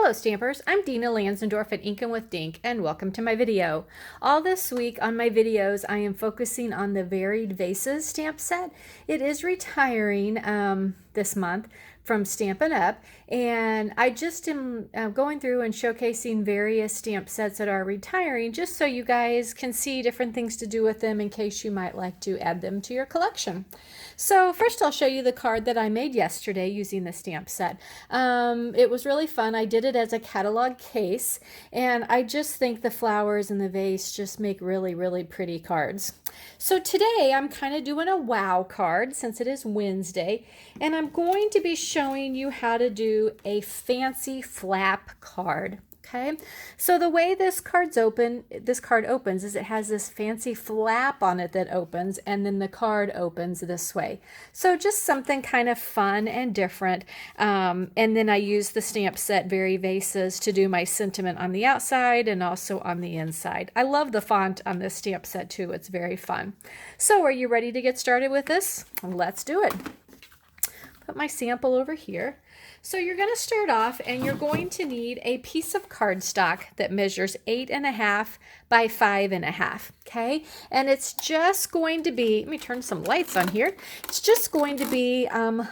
Hello Stampers, I'm Dina Lanzendorf at Inkin' with Dink and welcome to my video. All this week on my videos I am focusing on the Varied Vases stamp set. It is retiring this month from Stampin' Up! And I just am going through and showcasing various stamp sets that are retiring just so you guys can see different things to do with them in case you might like to add them to your collection. So first I'll show you the card that I made yesterday using the stamp set. It was really fun. I did it as a catalog case and I just think the flowers in the vase just make really pretty cards. So today I'm kind of doing a wow card since it is Wednesday, and I'm going to be showing you how to do a fancy flap card. Okay, so the way this card opens is it has this fancy flap on it that opens, and then the card opens this way. So just something kind of fun and different. And then I use the stamp set Varied Vases to do my sentiment on the outside and also on the inside. I love the font on this stamp set too. It's very fun. So are you ready to get started with this? Let's do it. Put my sample over here. So you're going to start off and you're going to need a piece of cardstock that measures 8.5 by 5.5. Okay, and it's just going to be, let me turn some lights on here. It's just going to be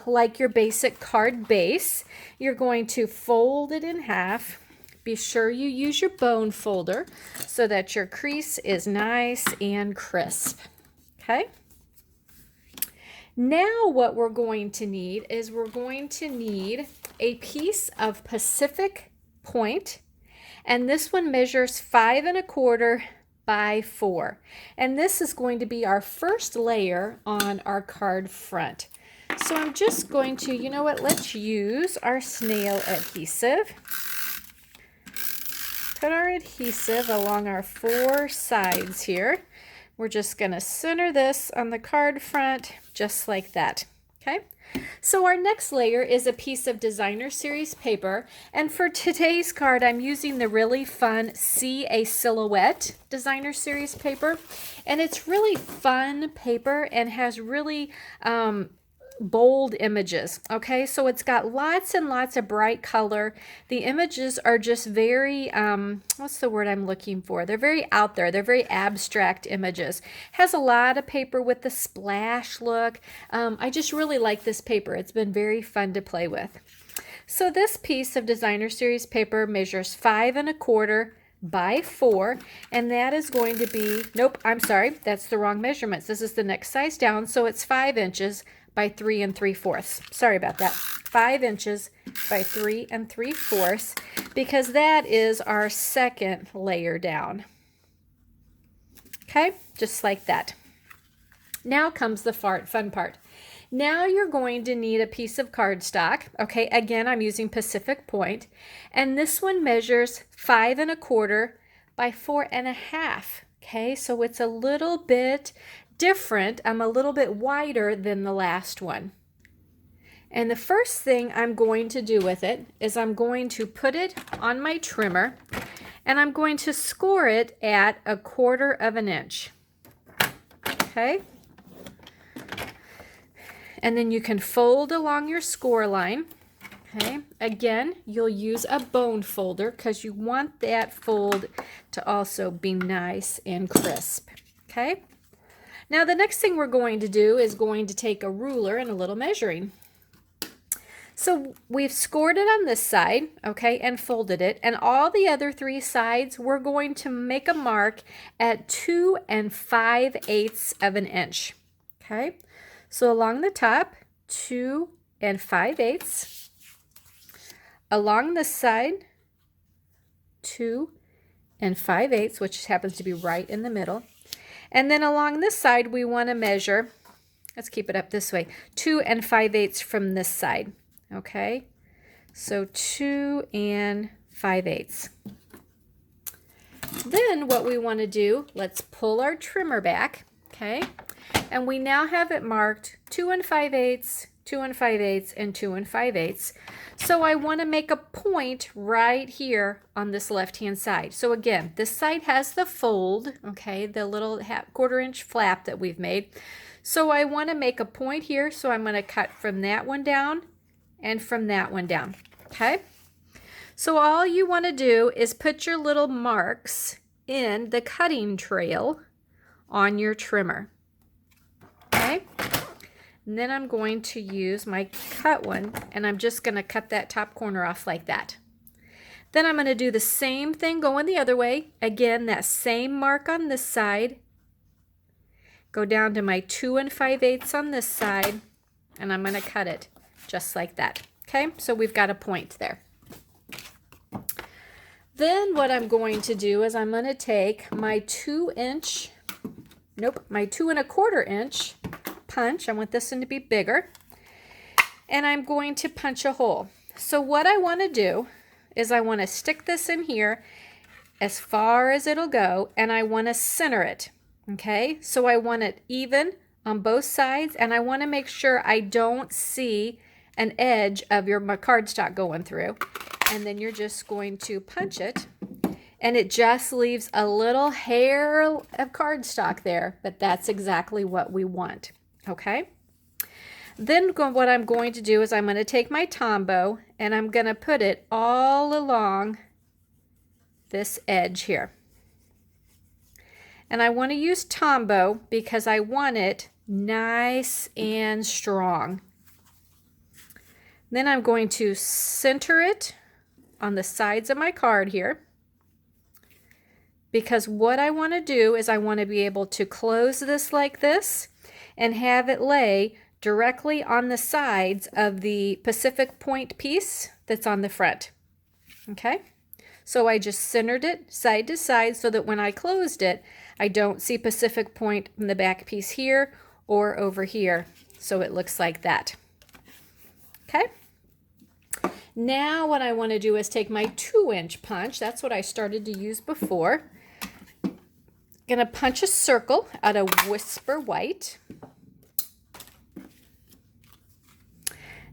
like your basic card base. You're going to fold it in half. Be sure you use your bone folder so that your crease is nice and crisp. Okay. Now what we're going to need is we're going to need a piece of Pacific point, and this one measures 5.25 by 4. And this is going to be our first layer on our card front. So I'm just going to, you know what, let's use our snail adhesive. Put our adhesive along our 4 sides here. We're just going to center this on the card front just like that. Okay, so our next layer is a piece of designer series paper, and for today's card I'm using the really fun See a Silhouette designer series paper, and it's really fun paper and has really bold images. Okay, so it's got lots and lots of bright color. The images are just very what's the word I'm looking for? They're very out there. They're very abstract images. Has a lot of paper with the splash look. I just really like this paper. It's been very fun to play with. So this piece of designer series paper measures 5.25 by 4, and that is going to be, nope, I'm sorry, that's the wrong measurements. This is the next size down, so it's 5 inches by 3 3/4. Sorry about that. 5 inches by 3 3/4, because that is our second layer down. Okay, just like that. Now comes the fun part. Now you're going to need a piece of cardstock. Okay, again, I'm using Pacific Point, and this one measures 5.25 by 4.5. Okay, so it's a little bit different. I'm a little bit wider than the last one. And the first thing I'm going to do with it is I'm going to put it on my trimmer, and I'm going to score it at 1/4 inch. Okay, and then you can fold along your score line. Okay, again, you'll use a bone folder because you want that fold to also be nice and crisp. Okay, now the next thing we're going to do is going to take a ruler and a little measuring. So we've scored it on this side, okay, and folded it, and all the other 3 sides we're going to make a mark at 2 5/8 of an inch. Okay, so along the top, 2 5/8. Along this side, 2 5/8, which happens to be right in the middle. And then along this side, we want to measure, let's keep it up this way, 2 5/8 from this side. Okay, so 2 5/8. Then what we want to do, let's pull our trimmer back. Okay, and we now have it marked 2 5/8, 2 5/8, and 2 5/8. So I want to make a point right here on this left-hand side. So again, this side has the fold, okay, the little 1/4 inch flap that we've made. So I want to make a point here, so I'm going to cut from that one down and from that one down. Okay, So all you want to do is put your little marks in the cutting trail on your trimmer. Okay? And then I'm going to use my cut one, and I'm just going to cut that top corner off like that. Then I'm going to do the same thing going the other way. Again, that same mark on this side. Go down to my 2 5/8 on this side, and I'm going to cut it just like that. Okay, so we've got a point there. Then what I'm going to do is I'm going to take my 2 1/4 inch punch. I want this one to be bigger. And I'm going to punch a hole. So what I want to do is I want to stick this in here as far as it'll go, and I want to center it. Okay, so I want it even on both sides, and I want to make sure I don't see an edge of my cardstock going through. And then you're just going to punch it, and it just leaves a little hair of cardstock there, but that's exactly what we want. Okay, then what I'm going to do is I'm going to take my Tombow, and I'm going to put it all along this edge here. And I want to use Tombow because I want it nice and strong. Then I'm going to center it on the sides of my card here, because what I want to do is I want to be able to close this like this and have it lay directly on the sides of the Pacific Point piece that's on the front. Okay, so I just centered it side to side so that when I closed it, I don't see Pacific Point in the back piece here or over here. So it looks like that. Okay. Now what I want to do is take my 2-inch punch. That's what I started to use before. Gonna punch a circle out of Whisper White.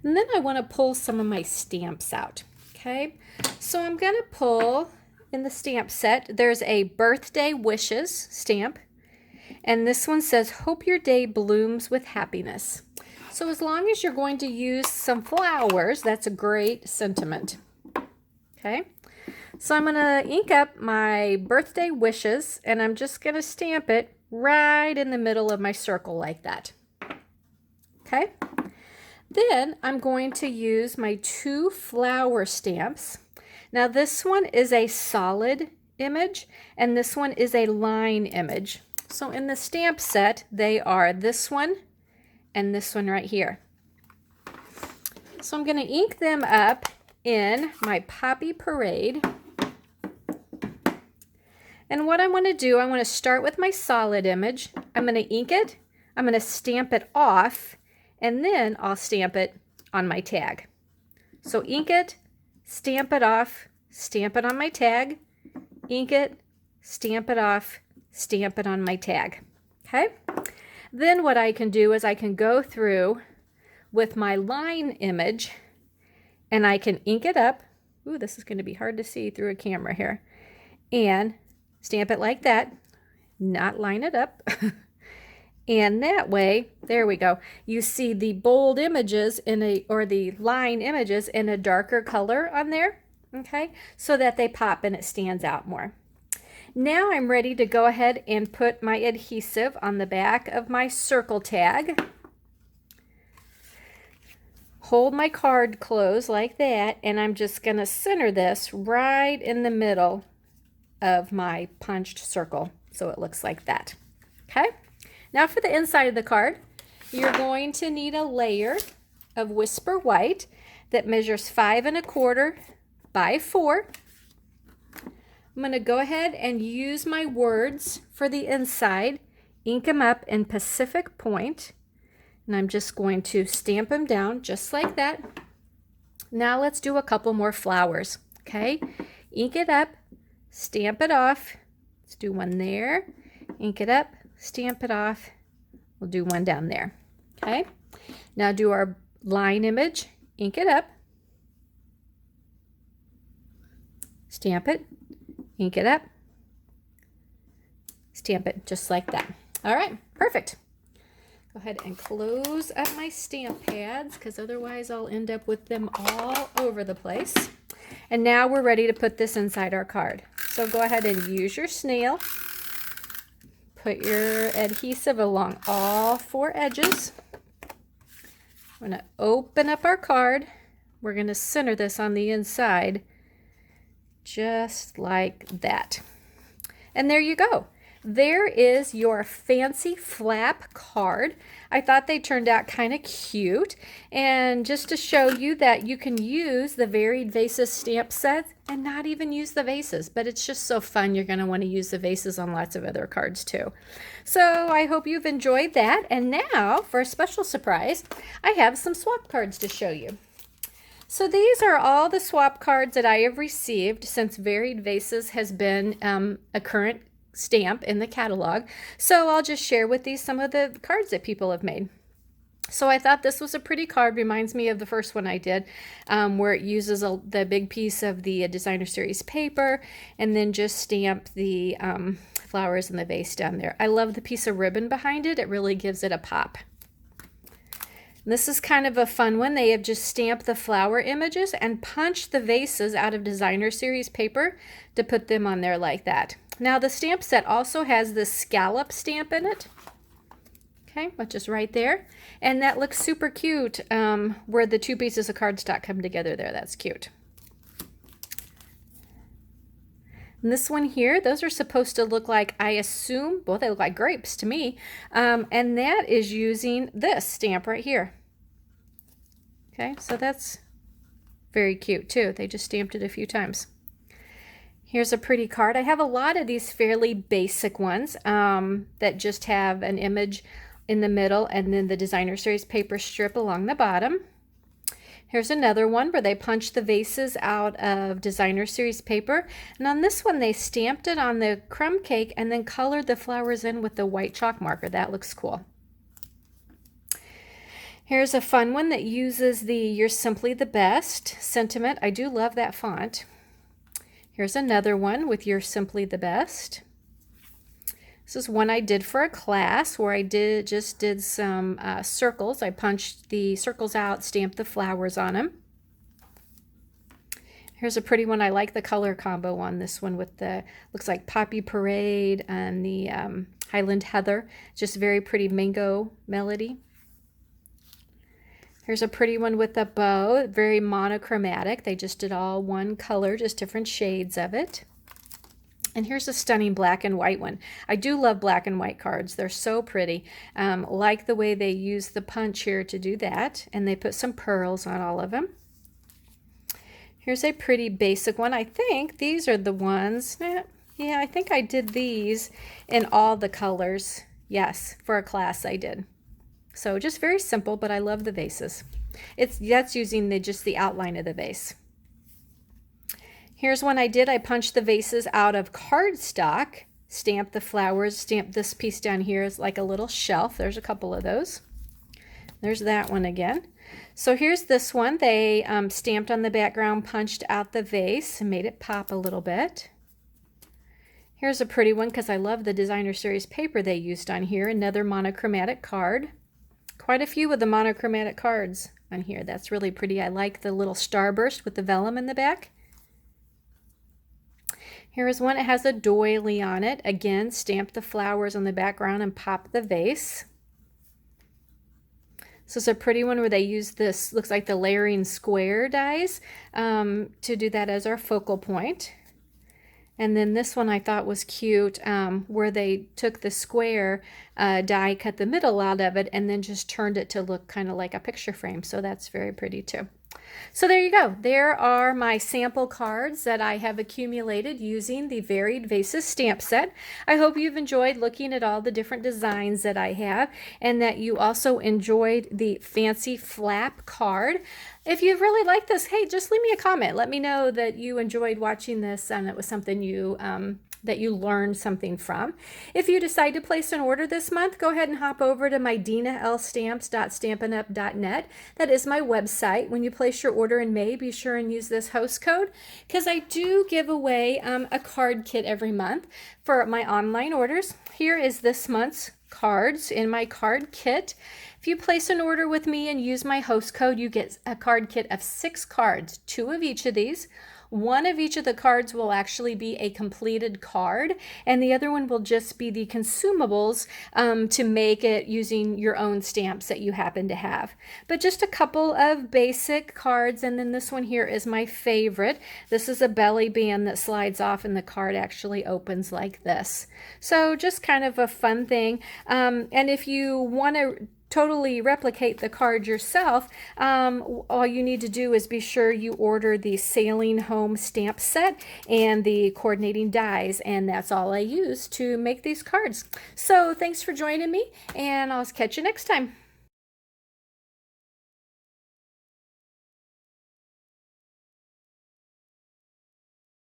And then I want to pull some of my stamps out. Okay. So I'm gonna pull in the stamp set. There's a Birthday Wishes stamp. And this one says, "Hope your day blooms with happiness." So as long as you're going to use some flowers, that's a great sentiment. Okay, so I'm going to ink up my Birthday Wishes, and I'm just going to stamp it right in the middle of my circle like that. Okay, then I'm going to use my 2 flower stamps. Now this one is a solid image, and this one is a line image. So in the stamp set, they are this one and this one right here. So I'm going to ink them up in my Poppy Parade. And what I want to do, I want to start with my solid image. I'm going to ink it, I'm going to stamp it off, and then I'll stamp it on my tag. So ink it, stamp it off, stamp it on my tag, ink it, stamp it off, stamp it on my tag. Okay? Then what I can do is I can go through with my line image, and I can ink it up. Ooh, this is going to be hard to see through a camera here. And stamp it like that, not line it up. And that way, there we go. You see the bold images or the line images in a darker color on there, okay? So that they pop and it stands out more. Now I'm ready to go ahead and put my adhesive on the back of my circle tag. Hold my card closed like that, and I'm just going to center this right in the middle of my punched circle so it looks like that. Okay? Now for the inside of the card, you're going to need a layer of Whisper White that measures 5 1/4 by 4. I'm going to go ahead and use my words for the inside, ink them up in Pacific Point, and I'm just going to stamp them down just like that. Now let's do a couple more flowers, okay? Ink it up, stamp it off. Let's do one there, ink it up, stamp it off. We'll do one down there, okay? Now do our line image, ink it up, stamp it, ink it up, stamp it just like that. All right, perfect. Go ahead and close up my stamp pads because otherwise I'll end up with them all over the place. And now we're ready to put this inside our card. So go ahead and use your snail. Put your adhesive along all 4 edges. I'm going to open up our card. We're going to center this on the inside, just like that. And there you go. There is your fancy flap card. I thought they turned out kind of cute. And just to show you that you can use the Varied Vases stamp set and not even use the vases, but it's just so fun. You're going to want to use the vases on lots of other cards too. So I hope you've enjoyed that. And now for a special surprise, I have some swap cards to show you. So these are all the swap cards that I have received since Varied Vases has been a current stamp in the catalog. So I'll just share with these some of the cards that people have made. So I thought this was a pretty card. Reminds me of the first one I did, where it uses the big piece of the designer series paper and then just stamp the flowers in the vase down there. I love the piece of ribbon behind it. It really gives it a pop. This is kind of a fun one. They have just stamped the flower images and punched the vases out of designer series paper to put them on there like that. Now the stamp set also has this scallop stamp in it, okay, which is right there. And that looks super cute where the 2 pieces of cardstock come together there. That's cute. And this one here, those are supposed to look like, I assume, well, they look like grapes to me. And that is using this stamp right here. Okay, so that's very cute too. They just stamped it a few times. Here's a pretty card. I have a lot of these fairly basic ones that just have an image in the middle and then the designer series paper strip along the bottom. Here's another one where they punched the vases out of designer series paper. And on this one, they stamped it on the crumb cake and then colored the flowers in with the white chalk marker. That looks cool. Here's a fun one that uses the "You're Simply the Best" sentiment. I do love that font. Here's another one with "You're Simply the Best." This is one I did for a class where I just did some circles. I punched the circles out, stamped the flowers on them. Here's a pretty one. I like the color combo on this one with the, looks like Poppy Parade and the Highland Heather. Just very pretty mango melody. Here's a pretty one with a bow, very monochromatic. They just did all one color, just different shades of it. And here's a stunning black and white one. I do love black and white cards. They're so pretty. Like the way they use the punch here to do that. And they put some pearls on all of them. Here's a pretty basic one. I think these are the ones. Yeah, I think I did these in all the colors. Yes, for a class I did. So just very simple, but I love the vases. That's using just the outline of the vase. Here's one I did. I punched the vases out of cardstock, stamped the flowers, stamped this piece down here as like a little shelf. There's a couple of those. There's that one again. So here's this one. They stamped on the background, punched out the vase, and made it pop a little bit. Here's a pretty one because I love the designer series paper they used on here. Another monochromatic card. Quite a few of the monochromatic cards on here. That's really pretty. I like the little starburst with the vellum in the back. Here is one that has a doily on it. Again, stamp the flowers on the background and pop the vase. This is a pretty one where they use this, looks like the layering square dies to do that as our focal point. And then this one I thought was cute, where they took the square die, cut the middle out of it, and then just turned it to look kind of like a picture frame. So that's very pretty too. So there you go. There are my sample cards that I have accumulated using the Varied Vases stamp set. I hope you've enjoyed looking at all the different designs that I have and that you also enjoyed the fancy flap card. If you've really liked this, hey, just leave me a comment. Let me know that you enjoyed watching this and it was something you that you learned something from. If you decide to place an order this month, go ahead and hop over to my dinalstamps.stampinup.net. That is my website. When you place your order in May, be sure and use this host code because I do give away a card kit every month for my online orders. Here is this month's cards in my card kit. If you place an order with me and use my host code, you get a card kit of 6 cards, 2 of each of these. One of each of the cards will actually be a completed card, and the other one will just be the consumables to make it using your own stamps that you happen to have. But just a couple of basic cards, and then this one here is my favorite. This is a belly band that slides off and the card actually opens like this. So just kind of a fun thing. And if you want to totally replicate the card yourself, all you need to do is be sure you order the Sailing Home stamp set and the coordinating dies, and that's all I use to make these cards. So thanks for joining me, and I'll catch you next time.